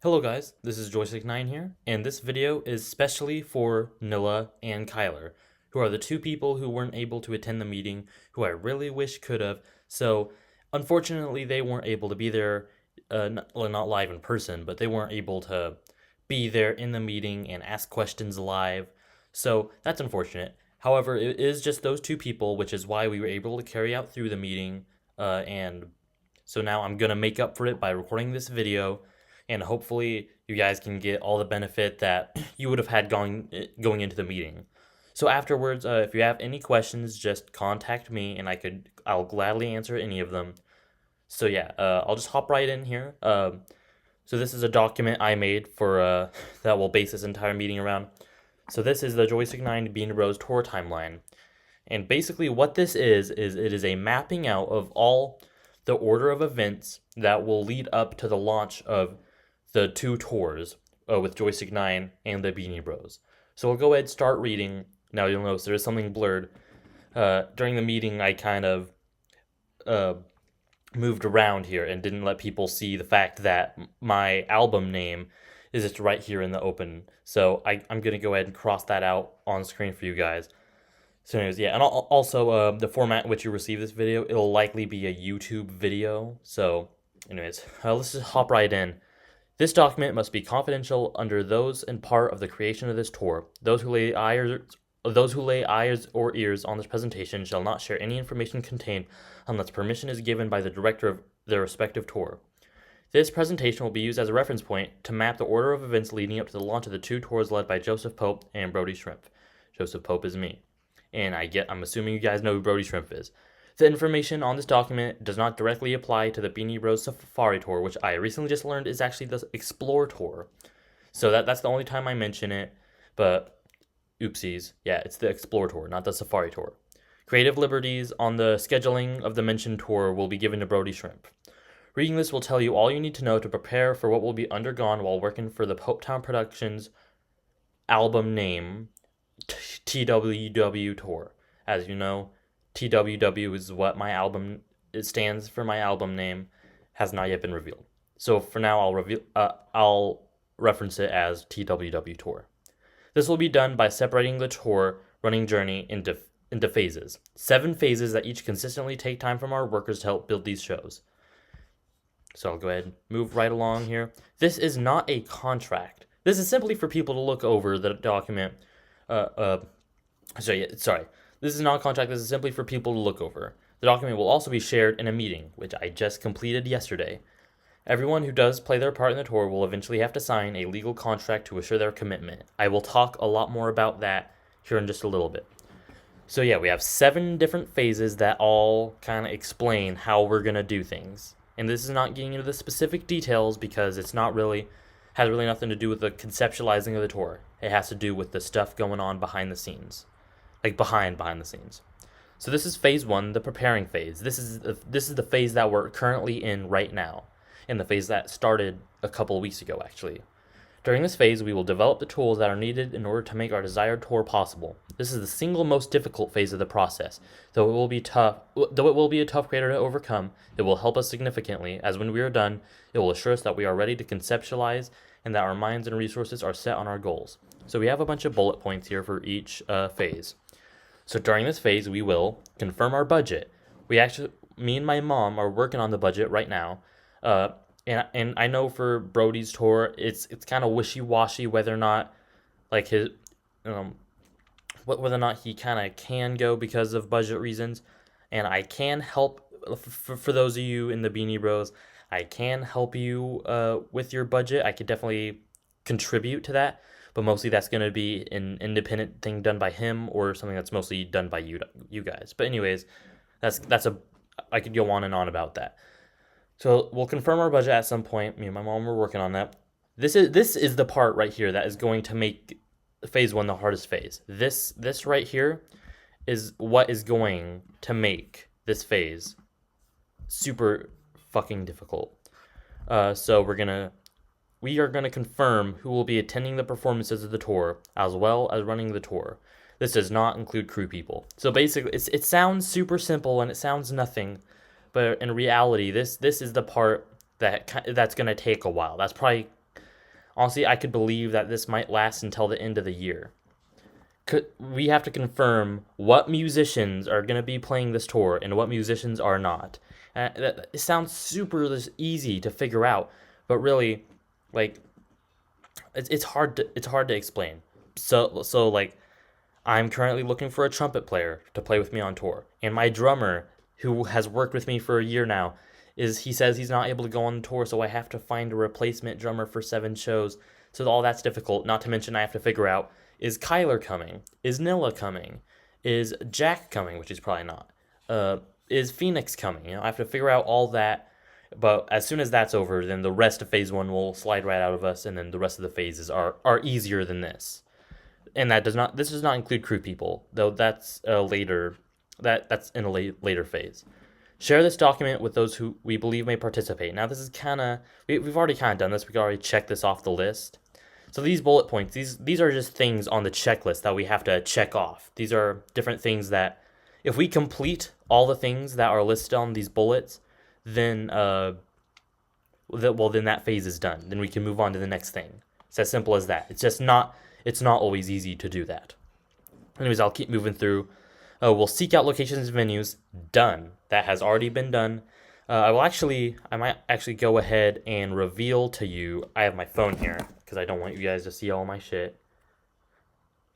Hello guys, this is Joystick9 here, and this video is specially for Nilla and Kyler, who are the two people who weren't able to attend the meeting, who I really wish could have. So, unfortunately, they weren't able to be there, not live in person, but they weren't able to be there in the meeting and ask questions live. So, that's unfortunate. However, it is just those two people, which is why we were able to carry out through the meeting, and so now I'm gonna make up for it by recording this video, and hopefully you guys can get all the benefit that you would have had going into the meeting. So afterwards, if you have any questions, just contact me, and I'll gladly answer any of them. So yeah, I'll just hop right in here. So this is a document I made for that will base this entire meeting around. So this is the Joystick 9 Bean Rose tour timeline. And basically what this is it is a mapping out of all the order of events that will lead up to the launch of the two tours with Joystick 9 and the Beanie Bros. So we'll go ahead and start reading. Now you'll notice there is something blurred. During the meeting, I kind of uh, moved around here and didn't let people see the fact that my album name is just right here in the open. So I'm going to go ahead and cross that out on screen for you guys. So anyways, yeah, and also the format in which you receive this video, it'll likely be a YouTube video. So anyways, let's just hop right in. This document must be confidential under those and part of the creation of this tour. Those who lay eyes or ears on this presentation shall not share any information contained unless permission is given by the director of their respective tour. This presentation will be used as a reference point to map the order of events leading up to the launch of the two tours led by Joseph Pope and Brody Shrimp. Joseph Pope is me. And I'm assuming you guys know who Brody Shrimp is. The information on this document does not directly apply to the Beanie Bros Safari Tour, which I recently just learned is actually the Explore Tour. So that's the only time I mention it, but oopsies. Yeah, it's the Explore Tour, not the Safari Tour. Creative liberties on the scheduling of the mentioned tour will be given to Brody Shrimp. Reading this will tell you all you need to know to prepare for what will be undergone while working for the Popetown Productions album name, TWW Tour. As you know, TWW is what it stands for. My album name has not yet been revealed. So for now, I'll reference it as TWW Tour. This will be done by separating the tour running journey into phases. 7 phases that each consistently take time from our workers to help build these shows. So I'll go ahead and move right along here. This is not a contract. This is simply for people to look over the document. Sorry. This is not a contract. This is simply for people to look over. The document will also be shared in a meeting, which I just completed yesterday. Everyone who does play their part in the tour will eventually have to sign a legal contract to assure their commitment. I will talk a lot more about that here in just a little bit. So yeah, we have 7 different phases that all kind of explain how we're going to do things. And this is not getting into the specific details because has really nothing to do with the conceptualizing of the tour. It has to do with the stuff going on behind the scenes. Like behind the scenes. So this is phase 1, the preparing phase. This is the phase that we're currently in right now, and the phase that started a couple of weeks ago actually. During this phase, we will develop the tools that are needed in order to make our desired tour possible. This is the single most difficult phase of the process. Though it will be a tough creator to overcome, it will help us significantly, as when we are done, it will assure us that we are ready to conceptualize and that our minds and resources are set on our goals. So we have a bunch of bullet points here for each phase. So during this phase, we will confirm our budget. Me and my mom are working on the budget right now. And I know for Brody's tour, it's kind of wishy-washy whether or not like whether or not he kind of can go because of budget reasons. And I can help for those of you in the Beanie Bros. I can help you with your budget. I could definitely contribute to that, but mostly that's going to be an independent thing done by him or something that's mostly done by you guys. But anyways, I could go on and on about that. So we'll confirm our budget at some point. Me and my mom were working on that. This is the part right here that is going to make phase 1 the hardest phase. This right here is what is going to make this phase super fucking difficult. So we are gonna confirm who will be attending the performances of the tour, as well as running the tour. This does not include crew people. So basically, it sounds super simple and it sounds nothing, but in reality, this is the part that's gonna take a while. That's probably Honestly, I could believe that this might last until the end of the year. We have to confirm what musicians are going to be playing this tour and what musicians are not. It sounds super easy to figure out, but really, like, it's hard to explain. So like, I'm currently looking for a trumpet player to play with me on tour, and my drummer, who has worked with me for a year now, he says he's not able to go on the tour, so I have to find a replacement drummer for 7 shows. So all that's difficult. Not to mention I have to figure out, is Kyler coming? Is Nilla coming? Is Jack coming? Which he's probably not. Is Phoenix coming? I have to figure out all that. But as soon as that's over, then the rest of phase one will slide right out of us, and then the rest of the phases are easier than this. And this does not include crew people, though that's later. That's in a later phase. Share this document with those who we believe may participate. Now, this is kind of, we've already kind of done this. We can already check this off the list. So these bullet points, these are just things on the checklist that we have to check off. These are different things that, if we complete all the things that are listed on these bullets, then then that phase is done. Then we can move on to the next thing. It's as simple as that. It's not always easy to do that. Anyways, I'll keep moving through. We'll seek out locations and venues. Done. That has already been done. I might actually go ahead and reveal to you. I have my phone here because I don't want you guys to see all my shit.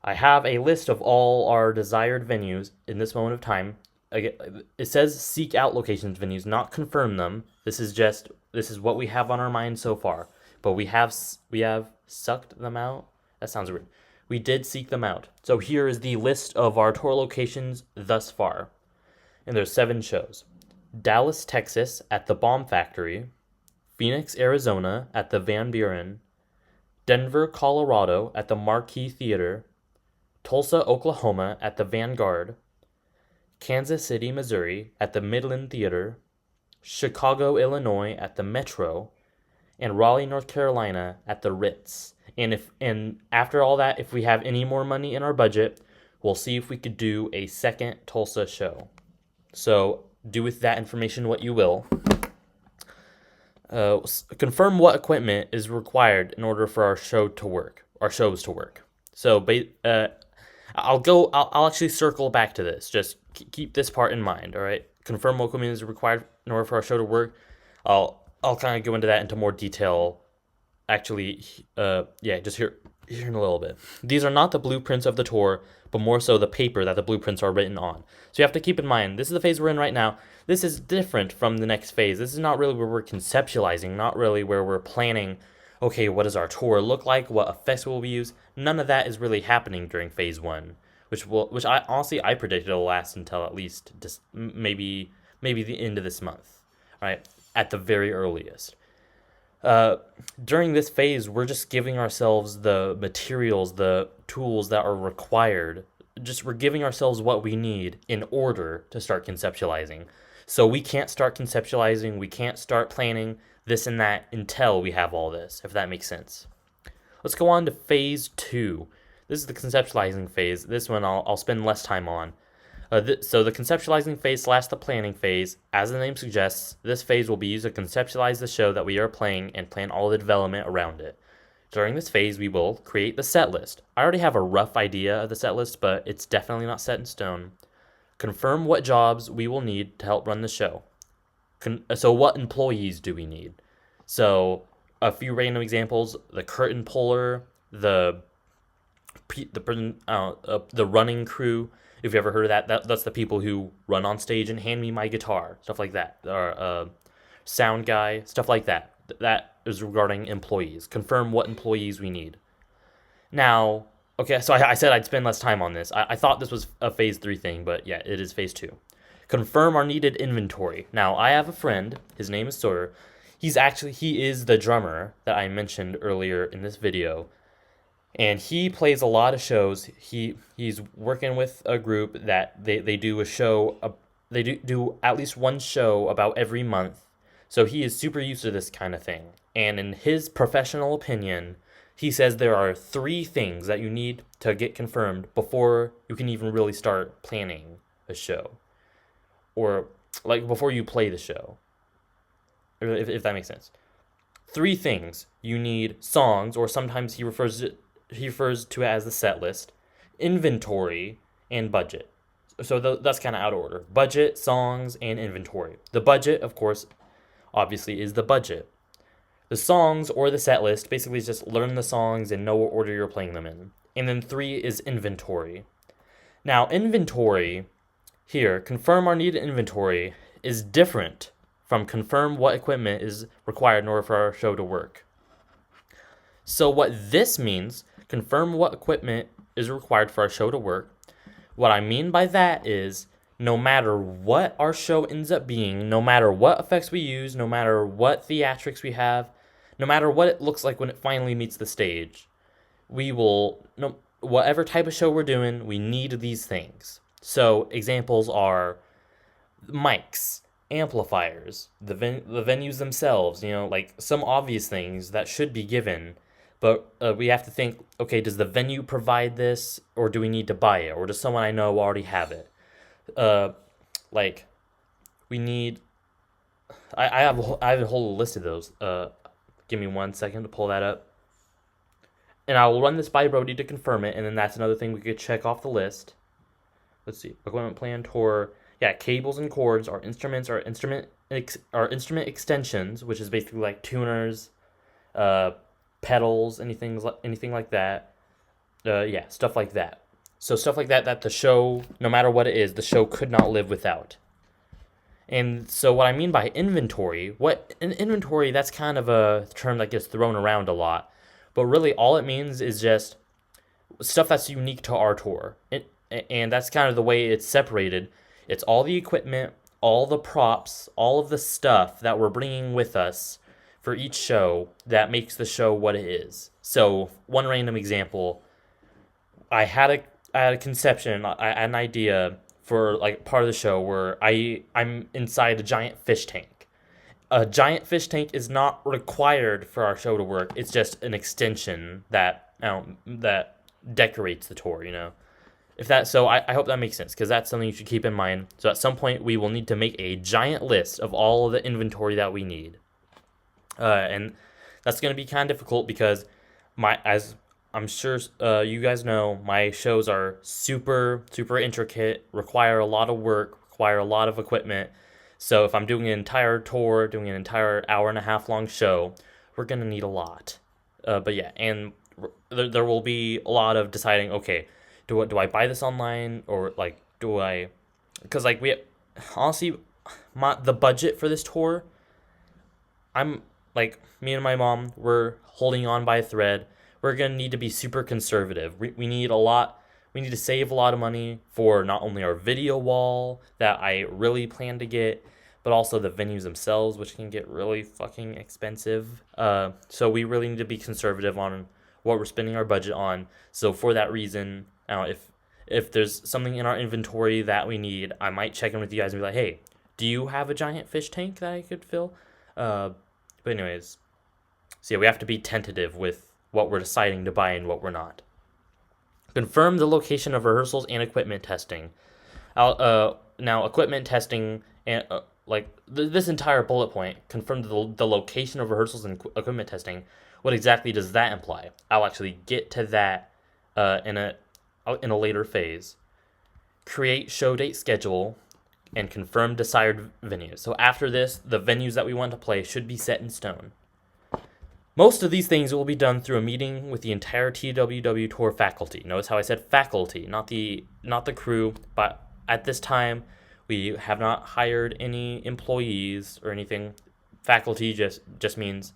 I have a list of all our desired venues in this moment of time. It says seek out locations, venues, not confirm them. This is what we have on our mind so far. But we have sucked them out. That sounds weird. We did seek them out. So here is the list of our tour locations thus far. And there's 7 shows. Dallas, Texas at the Bomb Factory. Phoenix, Arizona at the Van Buren. Denver, Colorado at the Marquee Theater. Tulsa, Oklahoma at the Vanguard. Kansas City, Missouri at the Midland Theater. Chicago, Illinois at the Metro. And Raleigh, North Carolina at the Ritz. And after all that, if we have any more money in our budget, we'll see if we could do a second Tulsa show. So do with that information what you will. Confirm what equipment is required in order for our shows to work. So I'll actually circle back to this. Just keep this part in mind. All right. Confirm what equipment is required in order for our show to work. I'll kind of go into that into more detail. Actually, just here in a little bit. These are not the blueprints of the tour, but more so the paper that the blueprints are written on. So you have to keep in mind, this is the phase we're in right now. This is different from the next phase. This is not really where we're conceptualizing, not really where we're planning, okay, what does our tour look like? What effects will we use? None of that is really happening during phase one, which I honestly predicted will last until at least just maybe the end of this month, all right, at the very earliest. During this phase, we're just giving ourselves the materials, the tools that are required. We're giving ourselves what we need in order to start conceptualizing. So we can't start conceptualizing, we can't start planning this and that until we have all this, if that makes sense. Let's go on to phase 2. This is the conceptualizing phase. This one I'll spend less time on. So the conceptualizing phase / the planning phase, as the name suggests, this phase will be used to conceptualize the show that we are playing and plan all the development around it. During this phase, we will create the set list. I already have a rough idea of the set list, but it's definitely not set in stone. Confirm what jobs we will need to help run the show. So what employees do we need? So a few random examples: the curtain puller, the running crew. If you ever heard of that's the people who run on stage and hand me my guitar, stuff like that. Or sound guy, stuff like that. That is regarding employees. Confirm what employees we need. Now, okay, so I said I'd spend less time on this. I thought this was a phase 3 thing, but yeah, it is phase 2. Confirm our needed inventory. Now, I have a friend. His name is Sawyer. He is the drummer that I mentioned earlier in this video. And he plays a lot of shows. He's working with a group that they do a show. They do at least one show about every month. So he is super used to this kind of thing. And in his professional opinion, he says there are 3 things that you need to get confirmed before you can even really start planning a show. Or like before you play the show. If that makes sense. Three things. You need songs, or sometimes he refers to it as the set list, inventory, and budget. So that's kind of out of order. Budget, songs, and inventory. The budget, of course, obviously is the budget. The songs or the set list basically is just learn the songs and know what order you're playing them in. And then three is inventory. Now, inventory here, confirm our needed inventory, is different from confirm what equipment is required in order for our show to work. So what this means, confirm what equipment is required for our show to work. What I mean by that is no matter what our show ends up being, no matter what effects we use, no matter what theatrics we have, no matter what it looks like when it finally meets the stage, we will, no, whatever type of show we're doing, we need these things. So examples are mics, amplifiers, the venues themselves, like some obvious things that should be given. But we have to think, okay, does the venue provide this, or do we need to buy it, or does someone I know already have it? Like, we need. I have a whole list of those. Give me 1 second to pull that up, and I will run this by Brody to confirm it, and then that's another thing we could check off the list. Let's see, equipment plan tour. Yeah, cables and cords are instruments, are instrument extensions, which is basically like tuners, pedals, anything like that. Yeah, stuff like that. So stuff like that the show, no matter what it is, the show could not live without. And so what I mean by inventory, that's kind of a term that gets thrown around a lot. But really all it means is just stuff that's unique to our tour. And that's kind of the way it's separated. It's all the equipment, all the props, all of the stuff that we're bringing with us for each show that makes the show what it is. So one random example, I had a conception, I had an idea for like part of the show where I'm inside a giant fish tank. A giant fish tank is not required for our show to work. It's just an extension that that decorates the tour. I hope that makes sense, because that's something you should keep in mind. So at some point we will need to make a giant list of all of the inventory that we need, and that's going to be kind of difficult because as I'm sure you guys know, my shows are super intricate, require a lot of work, require a lot of equipment. So if I'm doing an entire tour, doing an entire hour and a half long show, we're going to need a lot. But yeah, and there will be a lot of deciding, okay, do I buy this online, or like do I, because like we honestly, the budget for this tour, I'm like, me and my mom, we're holding on by a thread. We're gonna need to be super conservative. We need a lot. We need to save a lot of money for not only our video wall that I really plan to get, but also the venues themselves, which can get really fucking expensive. So we really need to be conservative on what we're spending our budget on. So for that reason, now if there's something in our inventory that we need, I might check in with you guys and be like, hey, do you have a giant fish tank that I could fill? But anyways, so yeah, we have to be tentative with what we're deciding to buy and what we're not. Confirm the location of rehearsals and equipment testing. Now, equipment testing and this entire bullet point, confirm the location of rehearsals and equipment testing. What exactly does that imply? I'll actually get to that in a later phase. Create show date schedule and confirm desired venues. So after this, the venues that we want to play should be set in stone. Most of these things will be done through a meeting with the entire TWW tour faculty. Notice how I said faculty, not the crew. But at this time, we have not hired any employees or anything. Faculty just means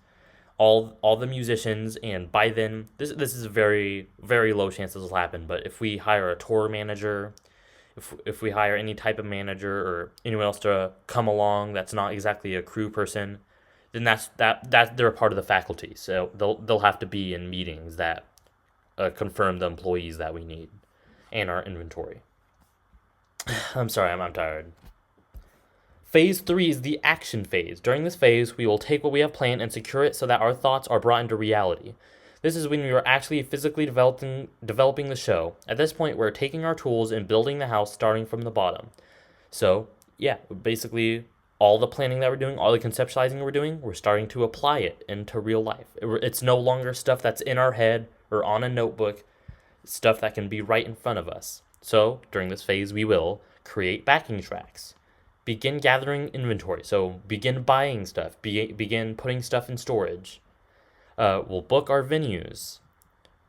all the musicians, and by then, this is a very, very low chance this will happen. But if we hire a tour manager, if we hire any type of manager or anyone else to come along that's not exactly a crew person, then that's they're a part of the faculty. So they'll have to be in meetings that confirm the employees that we need and our inventory. I'm sorry, I'm tired. Phase 3 is the action phase. During this phase, we will take what we have planned and secure it so that our thoughts are brought into reality. This is when we are actually physically developing the show. At this point, we're taking our tools and building the house starting from the bottom. So, yeah, basically, all the planning that we're doing, all the conceptualizing we're doing, we're starting to apply it into real life. It's no longer stuff that's in our head or on a notebook, stuff that can be right in front of us. So during this phase, we will create backing tracks, begin gathering inventory. So begin buying stuff, begin putting stuff in storage. We'll book our venues,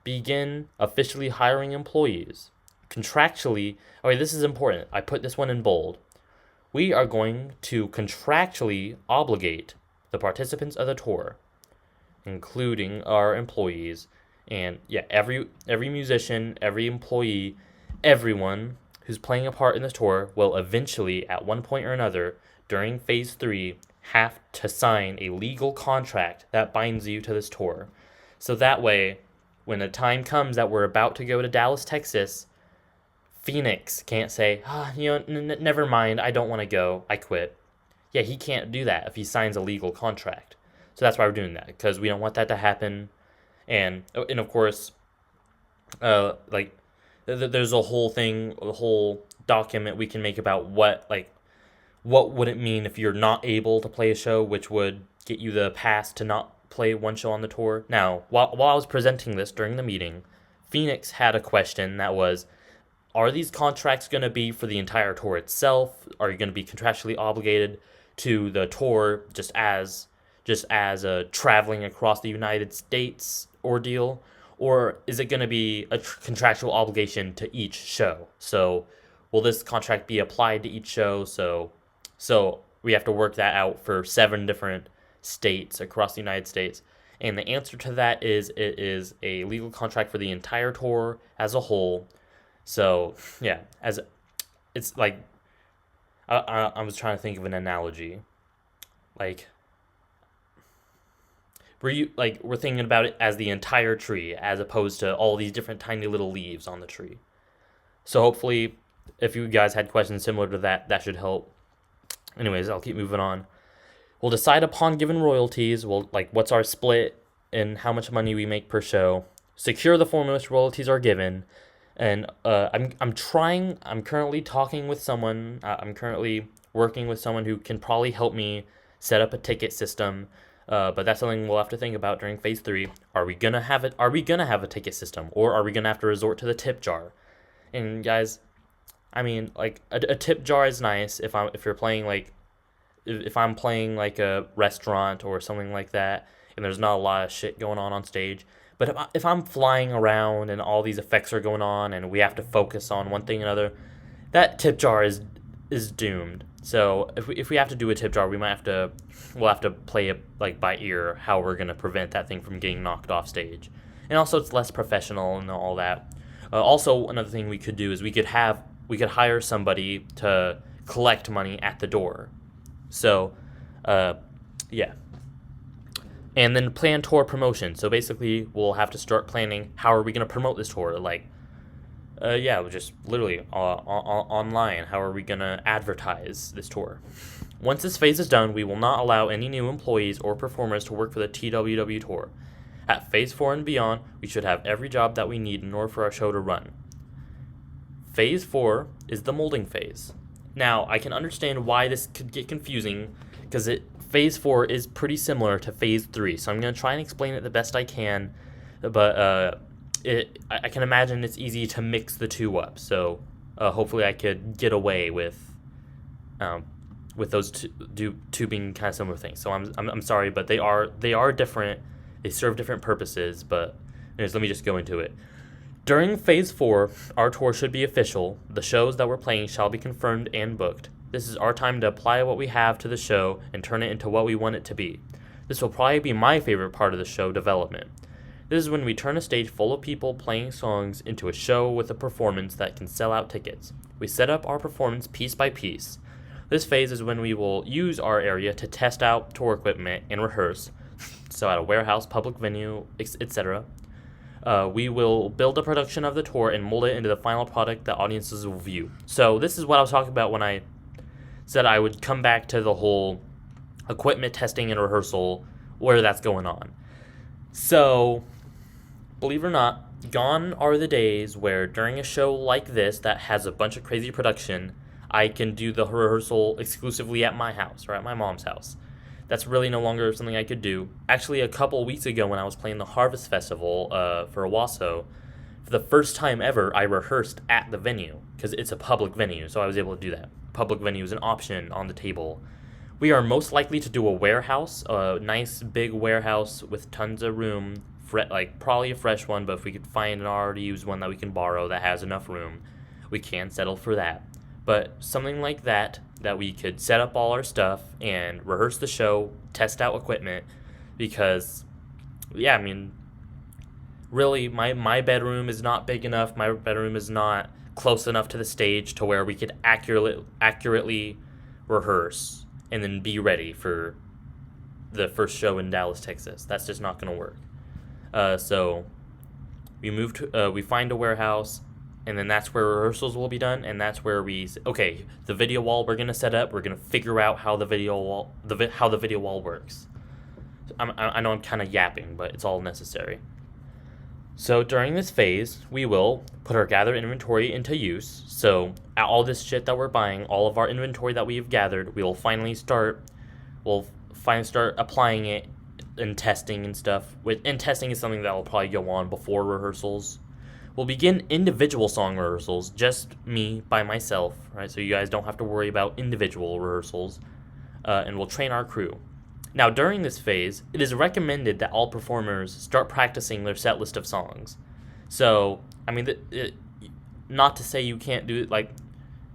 begin officially hiring employees. Contractually, okay, this is important. I put this one in bold. We are going to contractually obligate the participants of the tour, including our employees, and yeah, every musician, every employee, everyone who's playing a part in this tour will eventually, at one point or another, during phase 3, have to sign a legal contract that binds you to this tour. So that way, when the time comes that we're about to go to Dallas, Texas, Phoenix can't say, never mind, I don't want to go, I quit. Yeah, he can't do that if he signs a legal contract. So that's why we're doing that, because we don't want that to happen. And of course, there's a whole thing, a whole document we can make about what would it mean if you're not able to play a show, which would get you the pass to not play one show on the tour. Now, while I was presenting this during the meeting, Phoenix had a question that was, are these contracts going to be for the entire tour itself? Are you going to be contractually obligated to the tour just as a traveling across the United States ordeal? Or is it going to be a contractual obligation to each show? So will this contract be applied to each show? So we have to work that out for 7 different states across the United States. And the answer to that is it is a legal contract for the entire tour as a whole. So yeah, as it's like I was trying to think of an analogy. We're thinking about it as the entire tree as opposed to all these different tiny little leaves on the tree. So hopefully if you guys had questions similar to that should help. Anyways, I'll keep moving on. We'll decide upon given royalties. What's our split and how much money we make per show. Secure the form in which royalties are given. And I'm currently talking with someone. I'm currently working with someone who can probably help me set up a ticket system. But that's something we'll have to think about during phase 3. Are we gonna have it? Are we gonna have a ticket system, or are we gonna have to resort to the tip jar? And guys, I mean, a tip jar is nice if you're playing if I'm playing a restaurant or something like that, and there's not a lot of shit going on stage. But if I'm flying around and all these effects are going on and we have to focus on one thing or another, that tip jar is doomed. So if we have to do a tip jar, we'll have to play it by ear how we're gonna prevent that thing from getting knocked off stage. And also it's less professional and all that. Also another thing we could do is we could hire somebody to collect money at the door. So yeah. And then plan tour promotion. So basically, we'll have to start planning how are we going to promote this tour. Just literally online. How are we going to advertise this tour? Once this phase is done, we will not allow any new employees or performers to work for the TWW tour. At phase 4 and beyond, we should have every job that we need in order for our show to run. Phase 4 is the molding phase. Now, I can understand why this could get confusing because phase 4 is pretty similar to phase 3, so I'm going to try and explain it the best I can, but I can imagine it's easy to mix the two up, so hopefully I could get away with those two being kind of similar things. So I'm sorry, but they are different. They serve different purposes, but anyways, let me just go into it. During phase 4, our tour should be official. The shows that we're playing shall be confirmed and booked. This is our time to apply what we have to the show and turn it into what we want it to be. This will probably be my favorite part of the show development. This is when we turn a stage full of people playing songs into a show with a performance that can sell out tickets. We set up our performance piece by piece. This phase is when we will use our area to test out tour equipment and rehearse, so at a warehouse, public venue, etc. We will build a production of the tour and mold it into the final product that audiences will view. So this is what I was talking about when I said I would come back to the whole equipment testing and rehearsal, where that's going on. So, believe it or not, gone are the days where during a show like this that has a bunch of crazy production, I can do the rehearsal exclusively at my house or at my mom's house. That's really no longer something I could do. Actually, a couple weeks ago when I was playing the Harvest Festival for Owasso, for the first time ever, I rehearsed at the venue because it's a public venue, so I was able to do that. Public venue is an option on the table. We are most likely to do a warehouse, a nice big warehouse with tons of room, like probably a fresh one, but if we could find an already used one that we can borrow that has enough room, we can settle for that. But something like that we could set up all our stuff and rehearse the show, test out equipment, because, yeah, I mean, really, my bedroom is not big enough. My bedroom is not close enough to the stage to where we could accurately rehearse and then be ready for the first show in Dallas, Texas. That's just not going to work. So we find a warehouse, and then that's where rehearsals will be done, and that's where the video wall we're going to set up. We're going to figure out how the video wall works. I know I'm kind of yapping, but it's all necessary. So during this phase, we will put our gathered inventory into use. So all this shit that we're buying, all of our inventory that we've gathered, we'll finally start applying it and testing and stuff. And testing is something that will probably go on before rehearsals. We'll begin individual song rehearsals, just me by myself, right? So you guys don't have to worry about individual rehearsals, and we'll train our crew. Now, during this phase, it is recommended that all performers start practicing their set list of songs. So, I mean, not to say you can't do it,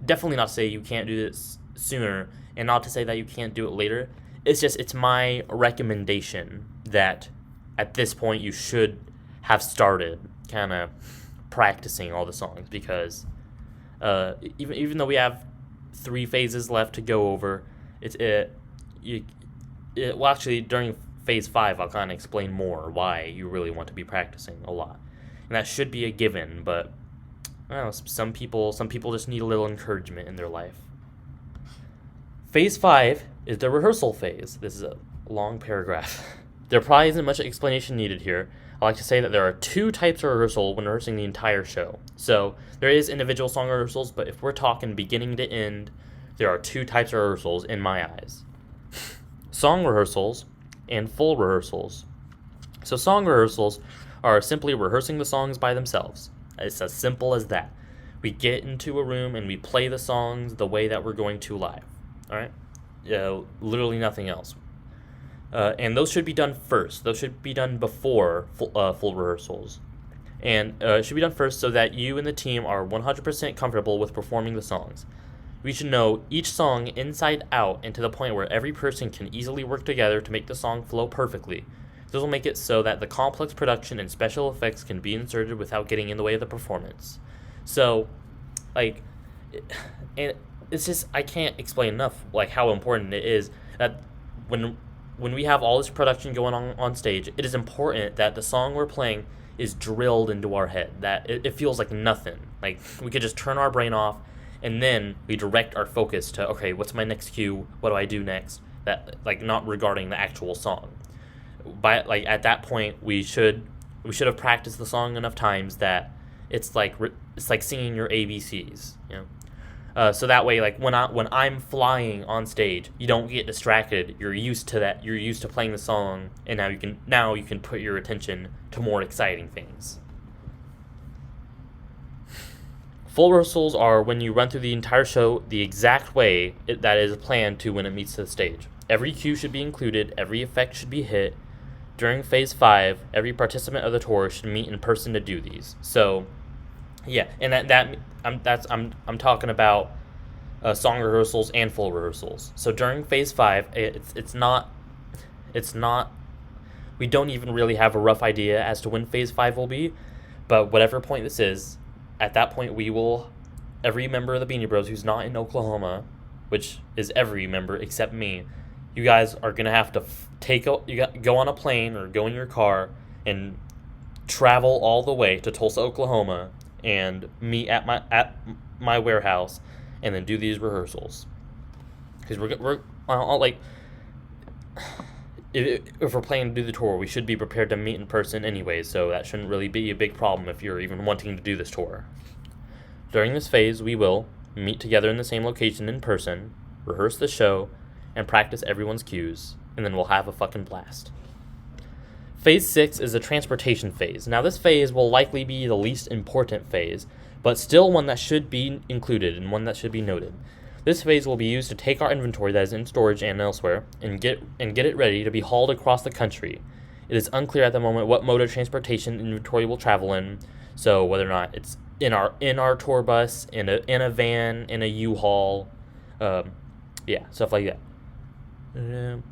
definitely not to say you can't do this sooner, and not to say that you can't do it later. It's my recommendation that at this point you should have started kind of practicing all the songs, because even though we have 3 phases left to go over, well, actually, during phase 5, I'll kind of explain more why you really want to be practicing a lot, and that should be a given. But I don't know, some people just need a little encouragement in their life. Phase 5 is the rehearsal phase. This is a long paragraph. There probably isn't much explanation needed here. I like to say that there are 2 types of rehearsal when rehearsing the entire show. So there is individual song rehearsals, but if we're talking beginning to end, there are 2 types of rehearsals in my eyes. Song rehearsals and full rehearsals. So song rehearsals are simply rehearsing the songs by themselves. It's as simple as that. We get into a room and we play the songs the way that we're going to live. All right? Literally nothing else. And those should be done first. Those should be done before full rehearsals. And it should be done first so that you and the team are 100% comfortable with performing the songs. We should know each song inside out and to the point where every person can easily work together to make the song flow perfectly. This will make it so that the complex production and special effects can be inserted without getting in the way of the performance. So, and it's just, I can't explain enough how important it is that when we have all this production going on stage, it is important that the song we're playing is drilled into our head, that it feels like nothing. Like, we could just turn our brain off, and then we direct our focus to, okay, what's my next cue? What do I do next? That, not regarding the actual song. At that point, we should have practiced the song enough times that it's like singing your ABCs, you know. So that way, when I'm flying on stage, you don't get distracted. You're used to that. You're used to playing the song, and now you can put your attention to more exciting things. Full rehearsals are when you run through the entire show the exact way that is planned to when it meets the stage. Every cue should be included, every effect should be hit. During phase 5, every participant of the tour should meet in person to do these. So, yeah, and I'm talking about song rehearsals and full rehearsals. So during phase 5, it's not. We don't even really have a rough idea as to when phase 5 will be, but whatever point this is. At that point, every member of the Beanie Bros who's not in Oklahoma, which is every member except me, you guys are going to have to go on a plane or go in your car and travel all the way to Tulsa, Oklahoma, and meet at my warehouse, and then do these rehearsals. Because if we're planning to do the tour, we should be prepared to meet in person anyway, so that shouldn't really be a big problem if you're even wanting to do this tour. During this phase, we will meet together in the same location in person, rehearse the show, and practice everyone's cues, and then we'll have a fucking blast. Phase 6 is the transportation phase. Now, this phase will likely be the least important phase, but still one that should be included and one that should be noted. This phase will be used to take our inventory that is in storage and elsewhere and get it ready to be hauled across the country. It is unclear at the moment what mode of transportation inventory will travel in, so whether or not it's in our tour bus, in a van, in a U-Haul, stuff like that.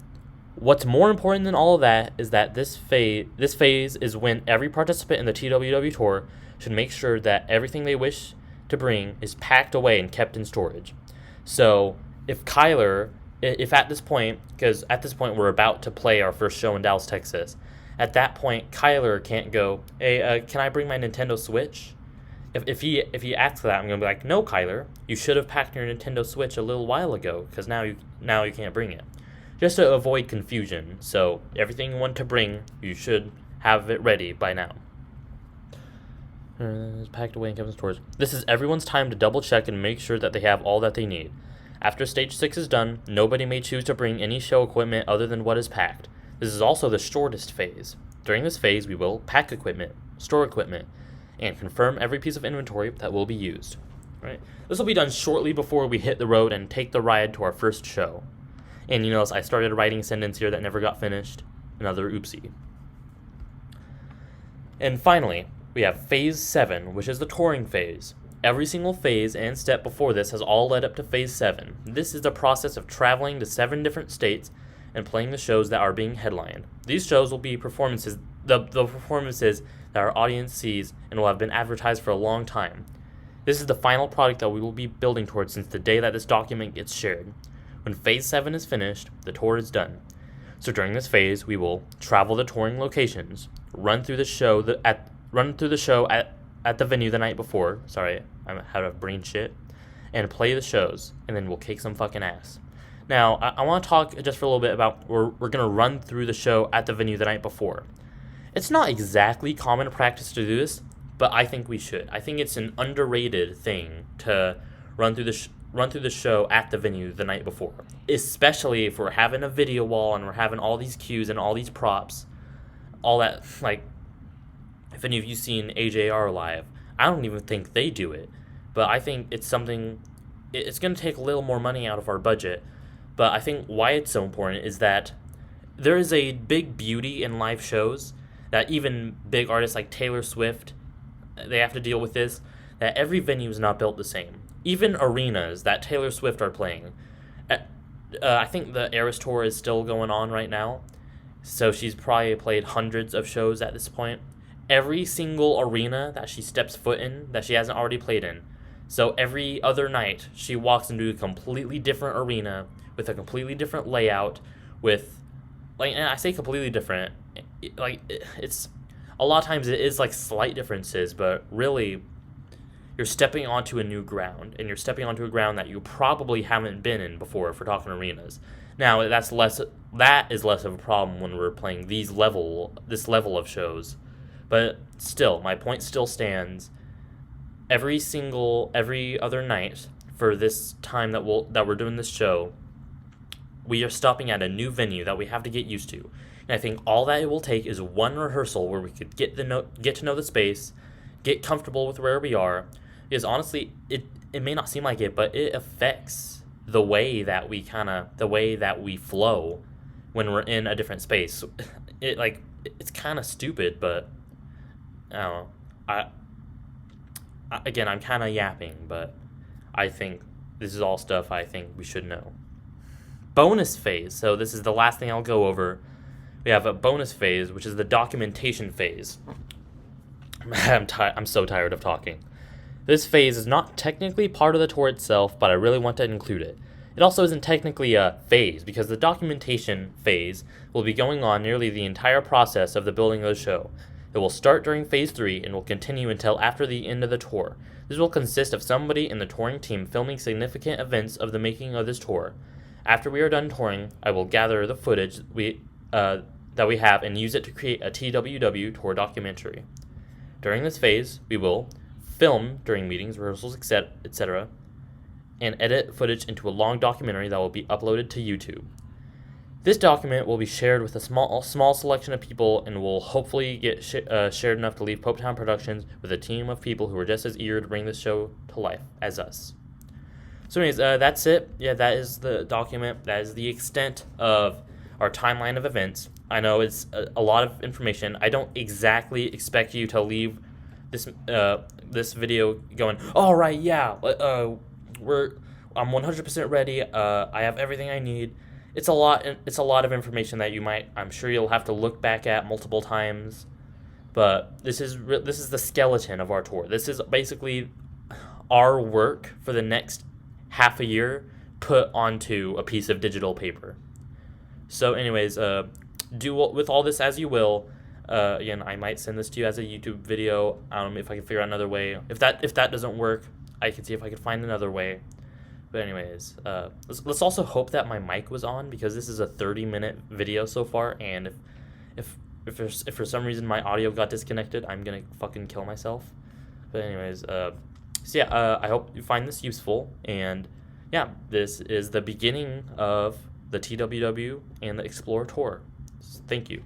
What's more important than all of that is that this phase is when every participant in the TWW tour should make sure that everything they wish to bring is packed away and kept in storage. So if at this point, because at this point we're about to play our first show in Dallas, Texas, at that point Kyler can't go, hey, can I bring my Nintendo Switch? If he asks that, I'm gonna be like, no, Kyler, you should have packed your Nintendo Switch a little while ago, because now you can't bring it. Just to avoid confusion. So everything you want to bring, you should have it ready by now. It's packed away in Kevin's stores. This is everyone's time to double check and make sure that they have all that they need. After stage 6 is done, nobody may choose to bring any show equipment other than what is packed. This is also the shortest phase. During this phase, we will pack equipment, store equipment, and confirm every piece of inventory that will be used. Right? This will be done shortly before we hit the road and take the ride to our first show. And you notice I started writing a sentence here that never got finished. Another oopsie. And finally, we have Phase 7, which is the touring phase. Every single phase and step before this has all led up to Phase 7. This is the process of traveling to 7 different states and playing the shows that are being headlined. These shows will be performances, the performances that our audience sees and will have been advertised for a long time. This is the final product that we will be building towards since the day that this document gets shared. When Phase 7 is finished, the tour is done. So during this phase, we will travel to touring locations, run through the show at the venue the night before. Sorry, I'm out of brain shit. And play the shows, and then we'll kick some fucking ass. Now, I want to talk just for a little bit about we're going to run through the show at the venue the night before. It's not exactly common practice to do this, but I think we should. I think it's an underrated thing to run through the show at the venue the night before, especially if we're having a video wall and we're having all these cues and all these props, all that. Like, if any of you seen AJR live, I don't even think they do it, but I think it's something. It's going to take a little more money out of our budget, but I think why it's so important is that there is a big beauty in live shows that even big artists like Taylor Swift, they have to deal with this, that every venue is not built the same. Even arenas that Taylor Swift are playing. I think the Eras Tour is still going on right now, so she's probably played hundreds of shows at this point. Every single arena that she steps foot in that she hasn't already played in. So every other night, she walks into a completely different arena with a completely different layout with, like, and I say completely different, like, it's, a lot of times it is, like, slight differences, but really, you're stepping onto a new ground, and you're stepping onto a ground that you probably haven't been in before if we're talking arenas. Now, that is less of a problem when we're playing this level of shows, but still, my point still stands. Every other night for this time that we're doing this show, we are stopping at a new venue that we have to get used to. And I think all that it will take is one rehearsal where we could get to know the space, get comfortable with where we are. Because honestly, it may not seem like it, but it affects the way that we flow when we're in a different space. It's kind of stupid, but I don't know. Again, I'm kind of yapping, but I think this is all stuff I think we should know. Bonus phase. So this is the last thing I'll go over. We have a bonus phase, which is the documentation phase. I'm so tired of talking. This phase is not technically part of the tour itself, but I really want to include it. It also isn't technically a phase, because the documentation phase will be going on nearly the entire process of the building of the show. It will start during Phase 3 and will continue until after the end of the tour. This will consist of somebody in the touring team filming significant events of the making of this tour. After we are done touring, I will gather the footage that we have and use it to create a TWW tour documentary. During this phase, we will film during meetings, rehearsals, etc., and edit footage into a long documentary that will be uploaded to YouTube. This document will be shared with a small selection of people and will hopefully get shared enough to leave Popetown Productions with a team of people who are just as eager to bring this show to life as us. So anyways, that's it. Yeah, that is the document. That is the extent of our timeline of events. I know it's a lot of information. I don't exactly expect you to leave this video going, all right, yeah, I'm 100% ready. I have everything I need. It's a lot. It's a lot of information that I'm sure you'll have to look back at multiple times. But this is the skeleton of our tour. This is basically our work for the next half a year put onto a piece of digital paper. So anyways, do with all this as you will. Again, I might send this to you as a YouTube video. If I can figure out another way. If that doesn't work, I can see if I can find another way. But anyways, let's also hope that my mic was on, because this is a 30-minute video so far, and if for some reason my audio got disconnected, I'm gonna fucking kill myself. But anyways, so yeah, I hope you find this useful, and yeah, this is the beginning of the TWW and the Explorer Tour. Thank you.